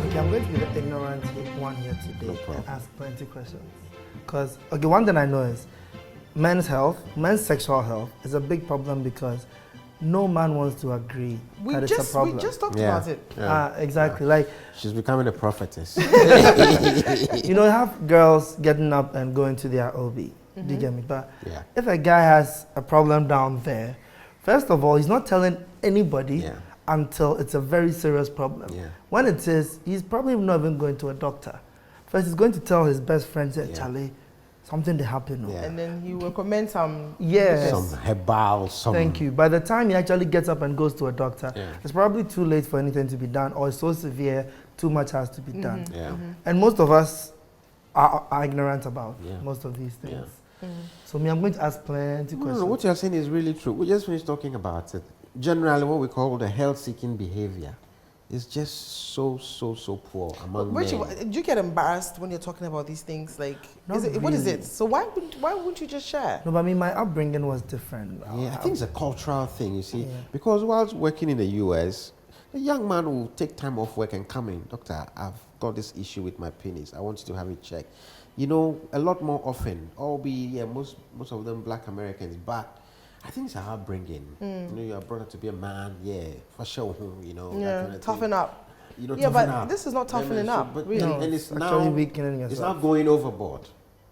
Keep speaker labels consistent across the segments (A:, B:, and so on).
A: Okay, I'm going to be the ignorant one here today
B: No
A: and ask plenty questions. Because, okay, one thing I know is men's sexual health is a big problem because no man wants to agree that it's a problem.
C: We just talked about it.
A: Exactly.
B: Yeah.
A: Like,
B: she's becoming a prophetess.
A: you know, you have girls getting up and going to their OB. Do you get me? But if a guy has a problem down there, first of all, he's not telling anybody until it's a very serious problem. When it is, he's probably not even going to a doctor. First, he's going to tell his best friend, Charlie, something that happened.
C: And then he will recommend some...
B: Some herbal,
A: Thank you. By the time he actually gets up and goes to a doctor, it's probably too late for anything to be done, or it's so severe, too much has to be done. And most of us are ignorant about most of these things. So I'm going to ask plenty questions.
B: No, what you're saying is really true. We just finished talking about it. Generally, what we call the health-seeking behavior is just so poor among men.
C: Do you get embarrassed when you're talking about these things? Like, what is it? So why wouldn't you just share?
A: No, but I mean, my upbringing was different.
B: I think it's a cultural thing, you see. Because whilst working in the US, a young man will take time off work and come in. Doctor, I've got this issue with my penis. I want you to have it checked. You know, a lot more often, most of them Black Americans, but I think it's heartbreaking. You know, you are brought up to be a man, for sure, you know. that kind of
C: toughen
B: thing.
C: up.
B: You know,
C: toughen up. This is not toughening up.
B: But,
C: really.
B: and it's
A: actually
B: now
A: weakening yourself.
B: It's not going overboard,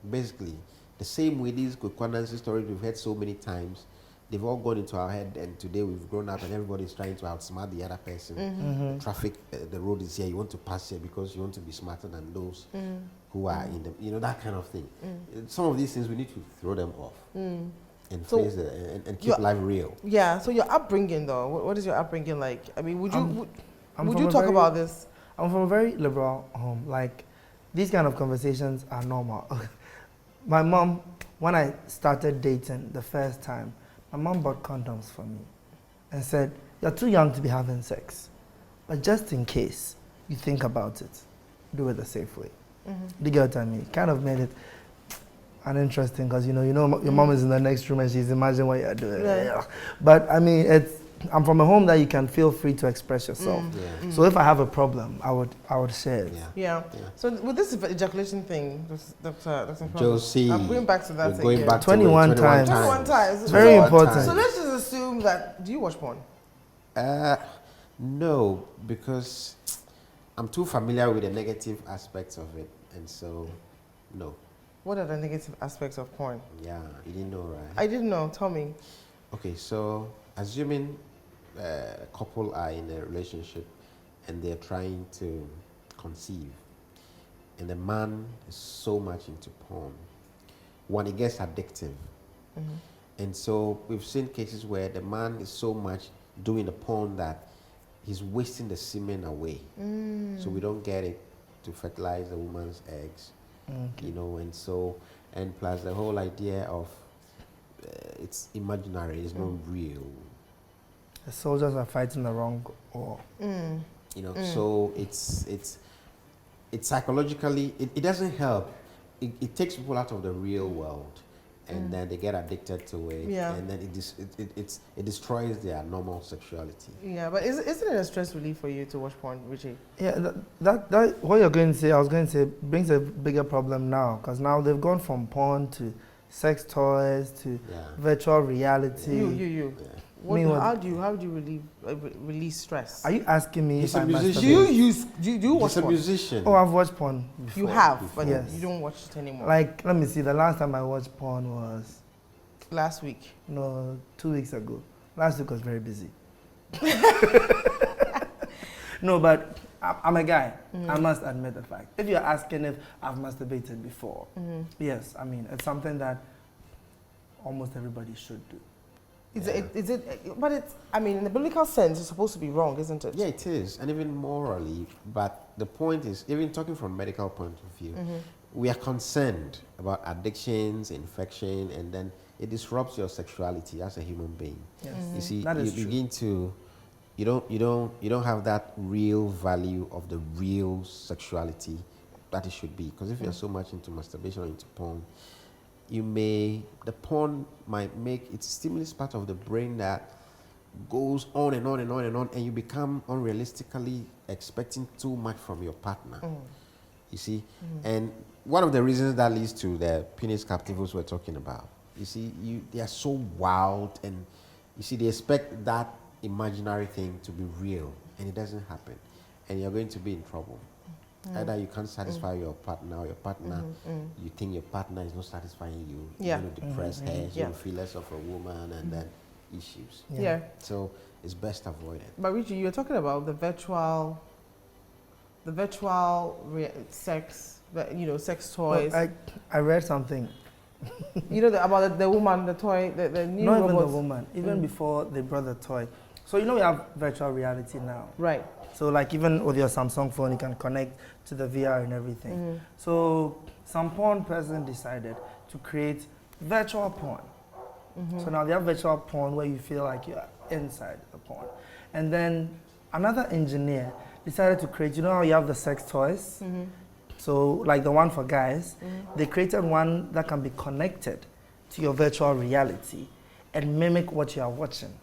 B: basically. The same way these Kwanansi stories we've heard so many times, they've all gone into our head, and today we've grown up and everybody's trying to outsmart the other person. Traffic, the road is here, you want to pass here because you want to be smarter than those who are in the, you know, that kind of thing. Some of these things we need to throw them off and face it and keep life real.
C: Yeah, so your upbringing though, what is your upbringing like? I mean, would you talk about this?
A: I'm from a very liberal home. Like, these kind of conversations are normal. My mom, when I started dating the first time, my mom bought condoms for me and said, you're too young to be having sex, but just in case you think about it, do it the safe way. Do you get what I mean? Kind of made it uninteresting because you know your mom is in the next room and she's imagining what you're doing. But I mean, I'm from a home that you can feel free to express yourself. So if I have a problem, I would share it.
C: So with this ejaculation thing, Dr.
B: Josie,
C: I'm going back to that.
B: Going back
A: 21 times.
C: 21 times.
A: It's very important.
C: So let's just assume that. Do you watch porn?
B: No, because I'm too familiar with the negative aspects of it, and so no.
C: What are the negative aspects of porn?
B: Yeah, you didn't know, right?
C: I didn't know. Tell me.
B: Okay, so assuming a couple are in a relationship and they're trying to conceive, and the man is so much into porn, one, it gets addictive. And so we've seen cases where the man is so much doing the porn that he's wasting the semen away. So we don't get it to fertilize the woman's eggs. You know, and plus the whole idea of it's imaginary, it's not real.
A: The soldiers are fighting the wrong war.
B: You know, so it's psychologically, it doesn't help. It takes people out of the real world, and then they get addicted to it, and then it destroys their normal sexuality.
C: Yeah, but isn't it a stress relief for you to watch porn, Richie?
A: Yeah, that what you're going to say, I was going to say, brings a bigger problem now, because now they've gone from porn to sex toys to virtual reality.
C: You. How do you release stress?
A: Are you asking me
B: He's
A: if
B: a
A: I
B: musician.
C: Do you watch
B: He's a
C: porn?
B: musician.
A: Oh, I've watched porn before.
C: You have, but
A: yes.
C: you don't watch it anymore.
A: Like, let me see, the last time I watched porn was...
C: Last week.
A: No, 2 weeks ago. Last week was very busy. No, but I'm a guy. I must admit the fact. If you're asking if I've masturbated before, yes, I mean, it's something that almost everybody should do.
C: But it's, I mean, in the biblical sense, it's supposed to be wrong, isn't it?
B: Yeah, it is, and even morally. But the point is, even talking from a medical point of view, we are concerned about addictions, infection, and then it disrupts your sexuality as a human being.
A: Yes.
B: You see,
A: that is
B: you begin to, you don't have that real value of the real sexuality that it should be. Because if you're so much into masturbation or into porn, the porn might make, it stimulates part of the brain that goes on and on and on and on, and you become unrealistically expecting too much from your partner. You see, and one of the reasons that leads to the penis captivals we're talking about. You see, they are so wild, and you see, they expect that imaginary thing to be real, and it doesn't happen, and you're going to be in trouble. Either you can't satisfy your partner, or your partner, you think your partner is not satisfying you.
C: Yeah.
B: You're going to depress her, so you feel less of a woman, and then issues.
C: Yeah.
B: So it's best avoided.
C: But Richie, you were talking about the virtual sex, sex toys.
A: Well, I read something.
C: About the woman, the toy, the new
A: Not
C: robots.
A: even the woman, even before they brought the toy. So we have virtual reality now.
C: Right.
A: So like even with your Samsung phone, you can connect to the VR and everything. So some porn person decided to create virtual porn. So now they have virtual porn where you feel like you're inside the porn. And then another engineer decided to create, how you have the sex toys? So like the one for guys, they created one that can be connected to your virtual reality and mimic what you are watching.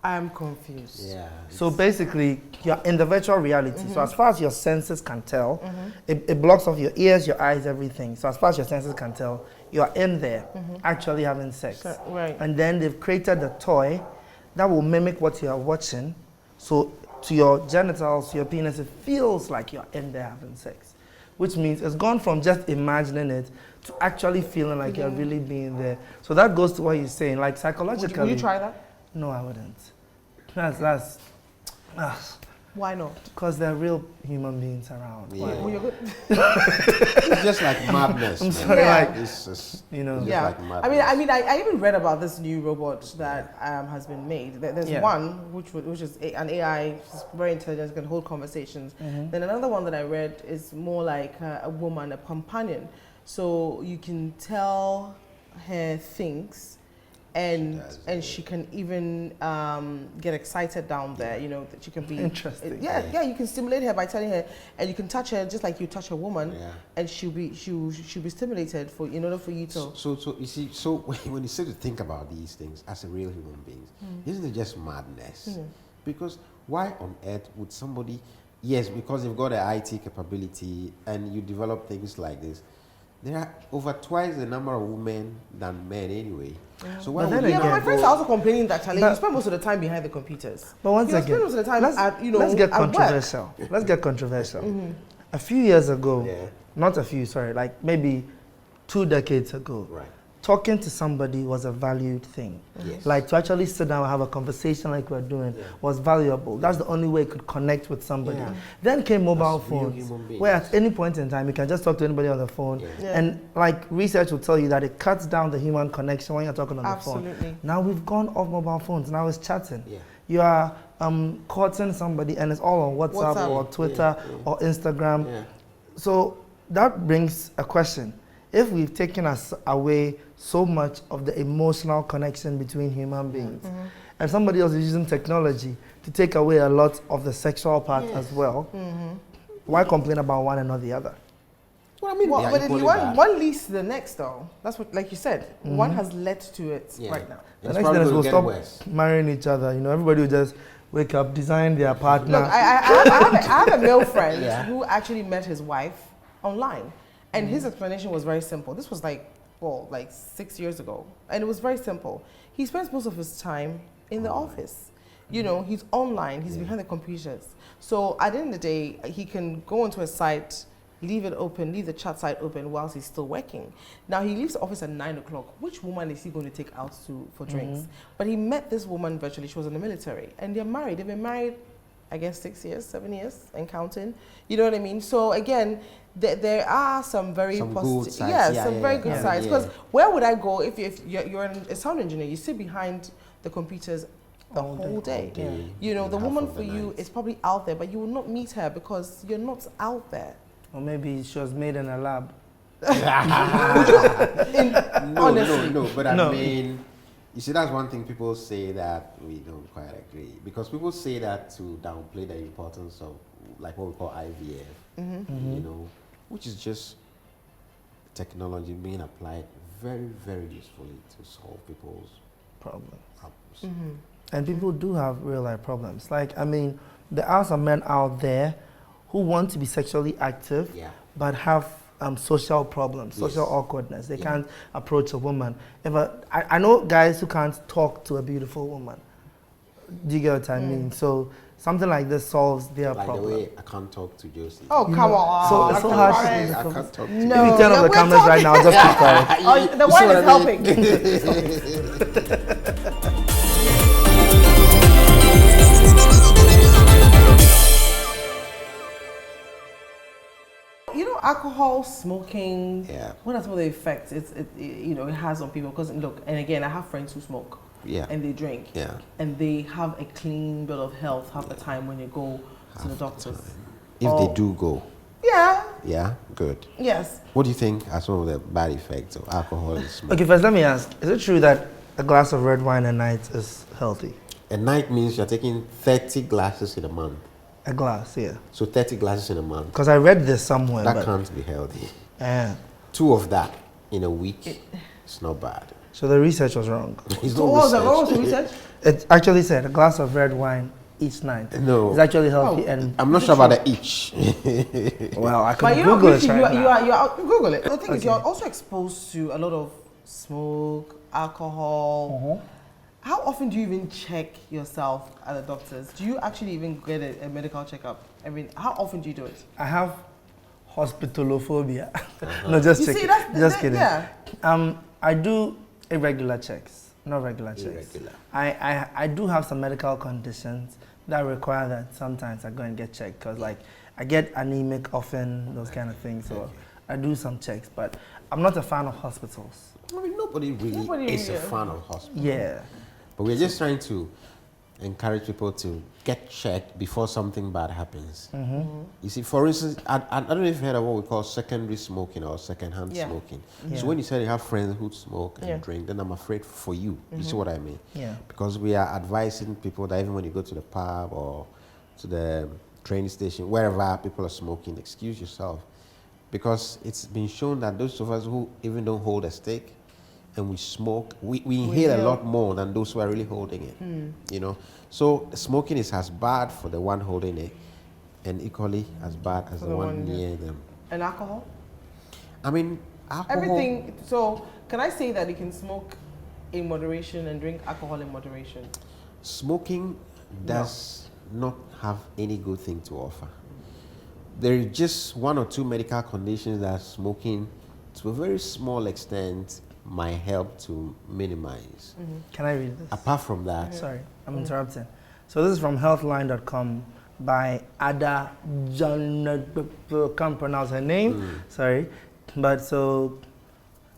C: I'm confused.
B: Yeah.
A: So basically, you're in the virtual reality. So as far as your senses can tell, it blocks off your ears, your eyes, everything. So as far as your senses can tell, you're in there actually having sex.
C: So, right.
A: And then they've created the toy that will mimic what you are watching. So to your genitals, to your penis, it feels like you're in there having sex. Which means it's gone from just imagining it to actually feeling like you're really being there. So that goes to what you're saying, like psychologically.
C: Would you try that?
A: No, I wouldn't.
C: Why not?
A: Because there are real human beings around.
B: Yeah.
C: Well, you're good.
B: It's just like madness.
A: I'm
B: man.
A: sorry,
C: Yeah.
B: It's just,
A: Yeah.
B: just like madness.
C: I even read about this new robot that has been made. There's one which is an AI, it's very intelligent, can hold conversations. Then another one that I read is more like a woman, a companion. So you can tell her things, and she can even get excited down there. That she can be
A: Interesting.
C: Yeah. You can stimulate her by telling her, and you can touch her just like you touch a woman, and she'll be stimulated in order for you to.
B: So you see, when you sit to think about these things as a real human being, isn't it just madness? Because why on earth would somebody? Yes, because they've got an IT capability, and you develop things like this. There are over twice the number of women than men anyway. So why would
C: But my friends are also complaining that you spend most of the time behind the computers.
A: But once again,
C: spend most of the time
A: let's get
C: at work.
A: controversial. Let's get controversial. A few years ago, not a few, sorry, like maybe 2 decades ago, talking to somebody was a valued thing. Like to actually sit down and have a conversation like we're doing was valuable. That's the only way you could connect with somebody. Then came mobile phones, where at any point in time you can just talk to anybody on the phone. And like research will tell you that it cuts down the human connection when you're talking on the phone. Now we've gone off mobile phones. Now it's chatting. You are courting somebody and it's all on WhatsApp. Or Twitter or Instagram. So that brings a question. If we've taken us away so much of the emotional connection between human beings, and somebody else is using technology to take away a lot of the sexual part as well, why complain about one and not the other?
B: Well, I mean,
C: but if one leads to the next, though. That's what, like you said, one has led to it right now.
A: The next thing is we'll stop marrying each other. Everybody will just wake up, design their partner.
C: Look, I have a male friend who actually met his wife online. And his explanation was very simple. This was like 6 years ago. And it was very simple. He spends most of his time in the office. He's online, he's behind the computers. So at the end of the day, he can go onto a site, leave it open, leave the chat site open whilst he's still working. Now he leaves the office at 9 o'clock. Which woman is he going to take out for drinks? But he met this woman virtually. She was in the military. And they're married. They've been married, I guess, 6 years, 7 years and counting. You know what I mean? So again, there are some very positive, some very good sides. Because where would I go if you're a sound engineer? You sit behind the computers the whole day. The woman for you is probably out there, but you will not meet her because you're not out there.
A: Or maybe she was made in a lab.
B: No. But I mean, you see, that's one thing people say that we don't quite agree. Because people say that to downplay the importance of like what we call IVF, which is just technology being applied very, very usefully to solve people's problems.
A: And people do have real life problems. Like, I mean, there are some men out there who want to be sexually active,
B: Yeah.
A: but have social problems, social
B: Yes.
A: awkwardness. They
B: Yeah.
A: can't approach a woman. I know guys who can't talk to a beautiful woman. Do you get what I mean? So something like this solves their
B: Like
A: problem.
B: the way I can't talk to Josie.
C: Oh, come on.
A: So it's so hard to
C: Alright.
A: do
B: I
A: this.
B: can't talk to
C: No.
A: If you turn off the
C: we're
A: cameras right now, just keep quiet.
C: Oh, the
B: You
C: wine
B: see
C: is
B: what I mean?
C: helping. You know, alcohol, smoking.
B: Yeah.
C: What are some of the effects it has on people? Because look, and again, I have friends who smoke.
B: Yeah.
C: And they drink.
B: Yeah.
C: And they have a clean bill of health half the time when you go to the doctors.
B: If
C: Oh.
B: they do go,
C: Yeah.
B: yeah, good.
C: Yes.
B: What do you think are some of the bad effects of alcohol and smoke?
A: Okay, first let me ask, is it true that a glass of red wine a night is healthy?
B: A night means you're taking 30 glasses in a month.
A: A glass, yeah.
B: So 30 glasses in a month.
A: Because I read this somewhere.
B: That
A: but,
B: can't be healthy.
A: yeah.
B: 2 of that in a week, it's not bad.
A: So the research was wrong.
B: It's
C: So
B: not
C: what was the
B: research.
C: research?
A: It actually said a glass of red wine each night
B: No.
A: is actually healthy.
C: Oh.
A: And
B: I'm not sure about the each.
A: well, I
C: But
A: could
C: you know,
A: Google it
C: Richie,
A: right now.
C: you are Google it. The thing is,
A: Okay.
C: you're also exposed to a lot of smoke, alcohol. How often do you even check yourself at the doctors? Do you actually even get a medical checkup? I mean, how often do you do it?
A: I have hospitalophobia. No, just
C: You
A: kidding.
C: see, that's
A: Just kidding.
C: Yeah.
A: I do irregular checks, not regular checks.
B: Irregular.
A: I do have some medical conditions that require that sometimes I go and get checked because like I get anemic often, those kind of things. So I do some checks, but I'm not a fan of hospitals.
B: I mean, nobody really is a
C: really-
B: fan of hospital.
A: Yeah.
B: But we're just trying to encourage people to get checked before something bad happens. You see, for instance, I don't know if you've heard of what we call secondary smoking or second-hand
C: Yeah.
B: smoking.
A: Yeah.
B: So when you said you have friends who smoke and
C: Yeah.
B: drink, then I'm afraid for you. You see what I mean?
A: Yeah.
B: Because we are advising people that even when you go to the pub or to the train station, wherever people are smoking, excuse yourself. Because it's been shown that those of us who even don't hold a stick and we smoke, we inhale a
C: inhale.
B: lot more than those who are really holding it. You know, so smoking is as bad for the one holding it, and equally as bad as the one near them.
C: And alcohol?
B: I mean, alcohol.
C: Everything. So, can I say that you can smoke in moderation and drink alcohol in moderation?
B: Smoking does not have any good thing to offer. There is just 1 or 2 medical conditions that smoking, to a very small extent, might help to minimize.
A: Can I read this?
B: Apart from that,
A: Sorry, I'm interrupting. So this is from healthline.com by Ada John. Can't pronounce her name. Sorry, but so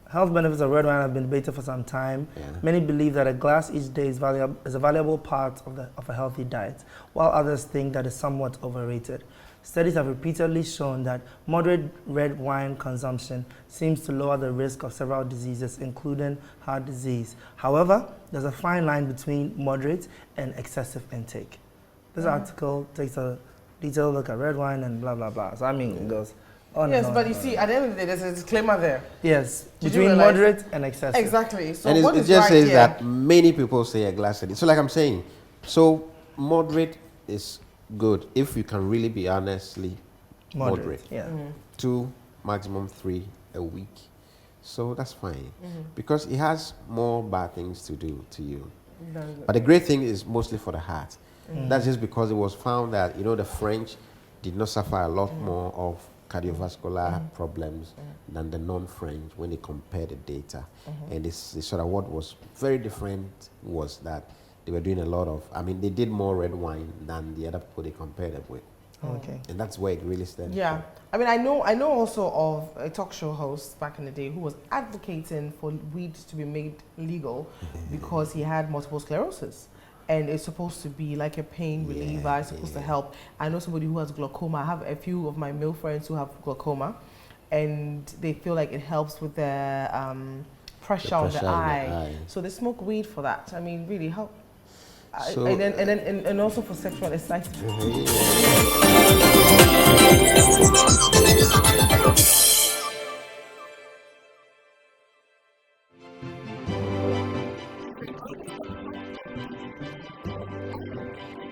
A: health benefits of red wine have been debated for some time.
B: Yeah.
A: Many believe that a glass each day is a valuable part of a healthy diet, while others think that it's somewhat overrated. Studies have repeatedly shown that moderate red wine consumption seems to lower the risk of several diseases, including heart disease. However, there's a fine line between moderate and excessive intake. This article takes a detailed look at red wine and blah, blah, blah. So, I mean, it goes on
C: Yes,
A: and on.
C: but you see, at the end of the day, there's a disclaimer there.
A: Yes,
C: Did you
A: between
C: realize-
A: moderate and excessive.
C: Exactly. So,
B: and
C: what
B: it
C: is
B: just
C: right
B: says
C: here?
B: that many people say a glass a day. So like I'm saying, so moderate is good if you can really be honestly moderate.
A: Yeah.
B: 2, maximum 3 a week. So that's fine. Because it has more bad things to do to you. But the great thing is mostly for the heart. That's just because it was found that, you know, the French did not suffer a lot more of cardiovascular problems than the non-French when they compared the data. And this sort of what was very different was that they were doing a lot of, I mean, they did more red wine than the other people they compared it with.
A: Okay.
B: And that's where it really stems
C: Yeah,
B: from.
C: I mean, I know also of a talk show host back in the day who was advocating for weed to be made legal because he had multiple sclerosis, and it's supposed to be like a pain reliever. It's supposed to help. I know somebody who has glaucoma. I have a few of my male friends who have glaucoma, and they feel like it helps with the pressure on the eye. So they smoke weed for that. I mean, really help.
B: So,
C: and also for sexual excitement. you.